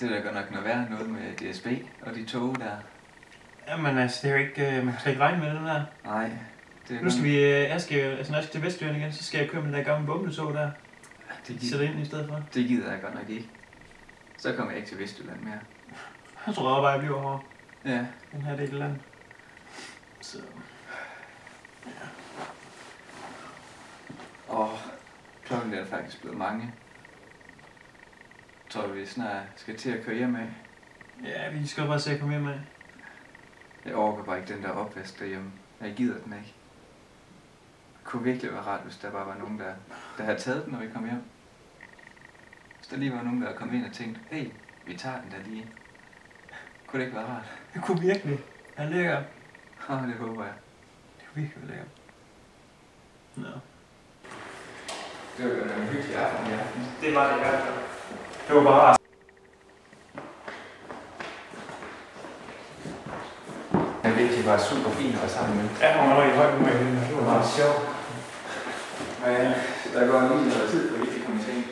Det er da godt nok noget værre noget med DSB og de tog der. Jamen altså, det er jo ikke, man kan slet ikke regne med den der. Nej. Det Nu skal vi, jeg skal til Vestjylland igen, så skal jeg købe den der gamle bombetog der. det Sætte ind i stedet for. Det gider jeg godt nok ikke. Så kommer jeg ikke til Vestjylland mere. Jeg tror bare, jeg bliver over Ja. den her del af landet. Så... Ja. Og klokken er faktisk blevet mange. Tror du, vi snart skal til at køre hjem af? Ja, vi skal bare se at komme hjem af. Jeg overgår bare ikke den der opvask derhjemme. Jeg gider den ikke. Det kunne virkelig være rart, hvis der bare var nogen, der havde taget den, når vi kom hjem. Hvis der lige var nogen, der kom ind og tænkte, hey, vi tager den der lige. Kunne det ikke være rart? Det kunne virkelig. Jeg er lækker. Det håber jeg. Det er virkelig lækker. Nå. Det var jo en hyggelig aften, ja. Det var det i hvert fald. Det var bare rart. Jeg ved, det var super fint at være sammen med. Ja, hun var rigtig højt med det. Det var meget sjovt. Men der går lige noget tid, hvor vi ikke kan komme til.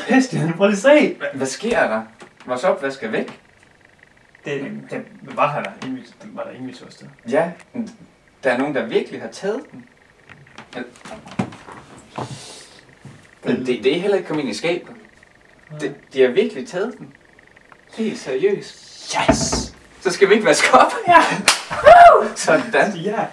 Christian, prøv lige at se! Hvad sker der? Vores opvask er væk. Det var her der inviteret sted. Ja, der er nogen, der virkelig har taget den. Men det er heller ikke kommet ind i skabet. De har virkelig taget den. Helt seriøst. Yes! Så skal vi ikke vaske op. Ja! Sådan. Ja!